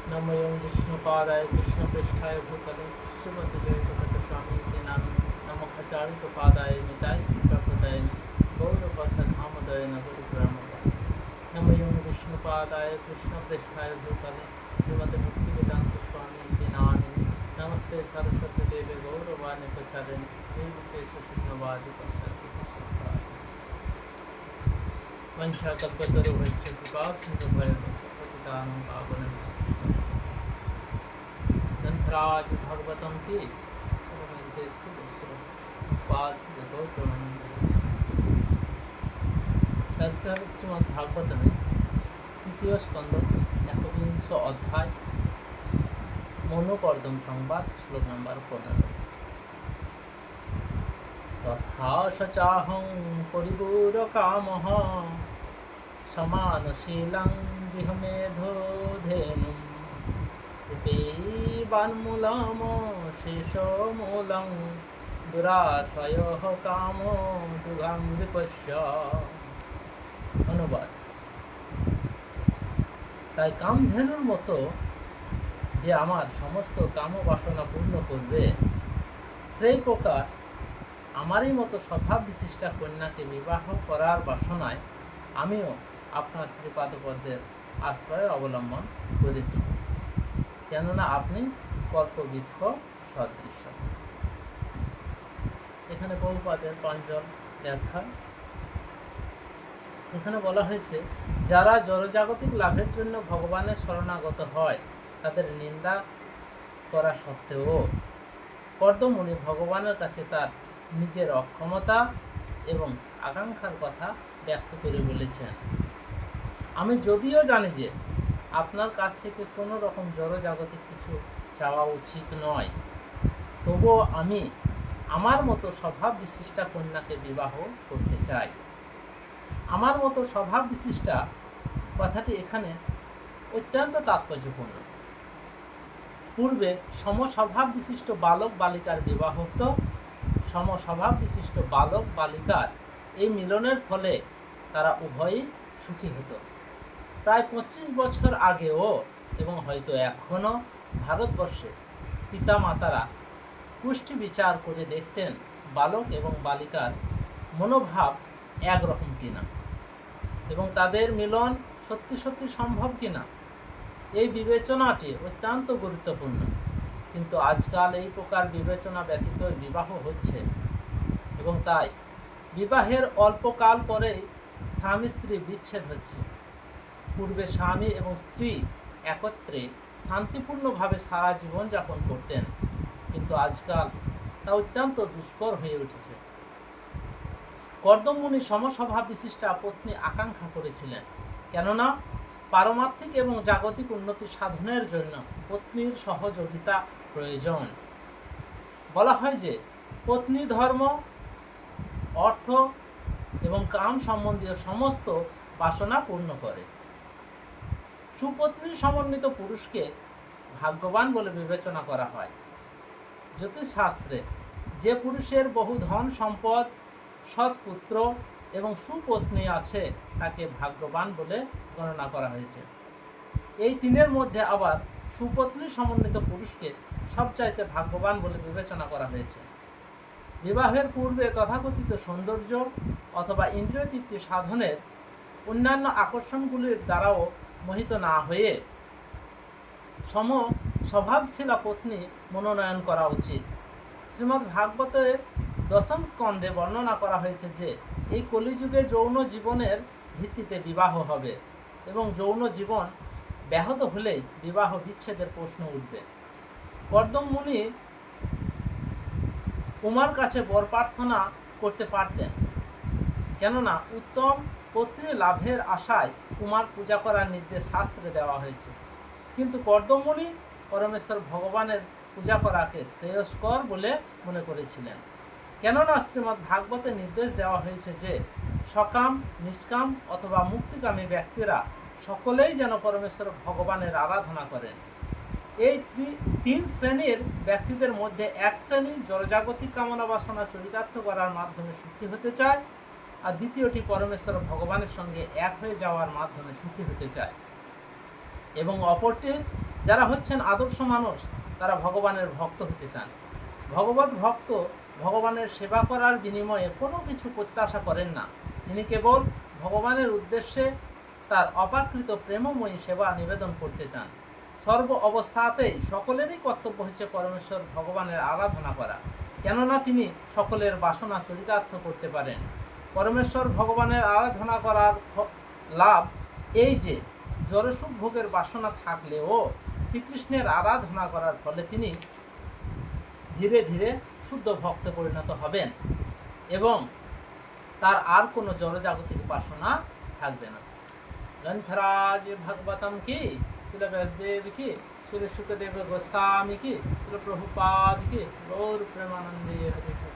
नमो विष्णुपादाय कृष्णपृष्ठाय भूतले श्रीमती जयप्रकाश स्वामी के नाम नमः आचार्यपादाय निताय प्रपदाय गौरवधामोदय नगरग्रामोदय नमो विष्णुपादाय कृष्णपृष्ठाय भूतले श्रीमती भक्तिवेदांत स्वामी के नाम नमस्ते सरस्वती देवे गौरवाणी प्रचारिणी निर्विशेष शून्यवादी पश्चात वंशाकल्पतरुभ्यश्च कृपा सिन्धुभ्यो पतितानां पावनेभ्यो ग्रंथराज भागवतम की শ্রীমদ ভাগবতমে তৃতীয় স্কন্ধ ১বিংশ অধ্যায় মনোকর্দম সংবাদ শ্লোক নম্বর ১৫। তথা সচাহং পরিপূর কামঃ সমানশীলং গৃহমেধোধেনুম বানমূলম শেষমূলং দুরাশয় কাম দুগাং বিপশ্য। অনুবাদ: তাই কামধেনুর মতো যে আমার সমস্ত কামবাসনা পূর্ণ করবে, সেই প্রকার আমারই মতো স্বভাব বিশিষ্টা কন্যাকে বিবাহ করার বাসনায় আমিও আপনার শ্রীপাদপদ্মের আশ্রয় অবলম্বন করেছি, কেননা আপনি কল্পবৃক্ষ সদৃশ। এখানে বহুপাদের পাঞ্জল ব্যাখ্যা। এখানে বলা হয়েছে, যারা জড়জাগতিক লাভের জন্য ভগবানের শরণাগত হয়, তাদের নিন্দা করা সত্ত্বেও কর্দমুনি ভগবানের কাছে তার নিজের অক্ষমতা এবং আকাঙ্ক্ষার কথা ব্যক্ত করে বলেছেন, আমি যদিও জানি যে আপনার কাছ থেকে কোনো রকম জড়জাগতিক কিছু চাওয়া উচিত নয়, তবুও আমি আমার মতো স্বভাব বিশিষ্টা কন্যাকে বিবাহ করতে চাই। আমার মতো স্বভাব বিশিষ্টা কথাটি এখানে অত্যন্ত তাৎপর্যপূর্ণ। পূর্বে সমস্বভাব বিশিষ্ট বালক বালিকার বিবাহ হতো। সমস্বভাব বিশিষ্ট বালক বালিকার এই মিলনের ফলে তারা উভয়ই সুখী হতো। প্রায় 25 বছর আগেও এবং হয়তো এখনও ভারতবর্ষে পিতামাতারা পুষ্টি বিচার করে দেখতেন বালক এবং বালিকার মনোভাব একরকম কিনা এবং তাদের মিলন সত্যি সত্যি সম্ভব কিনা। এই বিবেচনাটি অত্যন্ত গুরুত্বপূর্ণ, কিন্তু আজকাল এই প্রকার বিবেচনা ব্যতীত বিবাহ হচ্ছে এবং তাই বিবাহের অল্পকাল পরেই স্বামী স্ত্রী বিচ্ছেদ হচ্ছে। পূর্বে স্বামী এবং স্ত্রী একত্রে শান্তিপূর্ণভাবে সারা জীবন যাপন করতেন, কিন্তু আজকাল তা অত্যন্ত দুষ্কর হয়ে উঠেছে। কর্দমমুনি সমস্বভাব বিশিষ্টা পত্নী আকাঙ্ক্ষা করেছিলেন, কেননা পারমার্থিক এবং জাগতিক উন্নতি সাধনের জন্য পত্নীর সহযোগিতা প্রয়োজন। বলা হয় যে পত্নী ধর্ম, অর্থ এবং কাম সম্বন্ধীয় সমস্ত বাসনা পূর্ণ করে। সুপত্নী সমন্বিত পুরুষকে ভাগ্যবান বলে বিবেচনা করা হয়। জ্যোতিষশাস্ত্রে যে পুরুষের বহু ধন সম্পদ, সৎপুত্র এবং সুপত্নী আছে, তাকে ভাগ্যবান বলে গণনা করা হয়েছে। এই তিনের মধ্যে আবার সুপত্নী সমন্বিত পুরুষকে সবচাইতে ভাগ্যবান বলে বিবেচনা করা হয়েছে। বিবাহের পূর্বে তথাকথিত সৌন্দর্য অথবা ইন্দ্রিয় তৃপ্তি সাধনের অন্যান্য আকর্ষণগুলির দ্বারাও মোহিত না হয়ে সম স্বভাবশীলা পত্নী মনোনয়ন করা উচিত। শ্রীমদ্ ভাগবতের ১০ম স্কন্ধে বর্ণনা করা হয়েছে যে এই কলিযুগে যৌন জীবনের ভিত্তিতে বিবাহ হবে এবং যৌন জীবন ব্যাহত হলেই বিবাহ বিচ্ছেদের প্রশ্ন উঠবে। কর্দম মুনি উমার কাছে বর প্রার্থনা করতে পারতেন, কেননা উত্তম পত্নী লাভের আশায় উমার পূজা করার নির্দেশ শাস্ত্রে দেওয়া হয়েছে, কিন্তু কর্দম মুনি পরমেশ্বর ভগবানের পূজা করাকে শ্রেয়স্কর বলে মনে করেছিলেন, কেননা শ্রীমদ্ ভাগবতে নির্দেশ দেওয়া হয়েছে যে সকাম, নিষ্কাম অথবা মুক্তিকামী ব্যক্তিরা সকলেই যেন পরমেশ্বর ভগবানের আরাধনা করেন। এই তিন শ্রেণীর ব্যক্তিদের মধ্যে এক শ্রেণী জড়জাগতিক কামনা বাসনা চরিতার্থ করার মাধ্যমে সুখী হতে চায়, আর দ্বিতীয়টি পরমেশ্বর ভগবানের সঙ্গে এক হয়ে যাওয়ার মাধ্যমে সুখী হতে চায়, এবং অপরটি যারা হচ্ছেন আদর্শ মানুষ তারা ভগবানের ভক্ত হতে চান। ভগবত ভক্ত ভগবানের সেবা করার বিনিময়ে কোনো কিছু প্রত্যাশা করেন না। তিনি কেবল ভগবানের উদ্দেশ্যে তার অপাকৃত প্রেমময়ী সেবা নিবেদন করতে চান। সর্ব অবস্থাতেই সকলেরই কর্তব্য হচ্ছে পরমেশ্বর ভগবানের আরাধনা করা, কেননা তিনি সকলের বাসনা চরিতার্থ করতে পারেন। পরমেশ্বর ভগবানের আরাধনা করার লাভ এই যে জড়সুখ ভোগের বাসনা থাকলেও শ্রীকৃষ্ণের আরাধনা করার ফলে তিনি ধীরে ধীরে শুদ্ধ ভক্তে পরিণত হবেন এবং তার আর কোনো জড়জাগতিক বাসনা থাকবে না। গ্রন্থরাজ ভাগবতম কি, শিল ব্যাসদেব কি, শিল শুকদেব গোস্বামী কি, শিল প্রভুপাদ কি, গৌর প্রেমানন্দে হরে।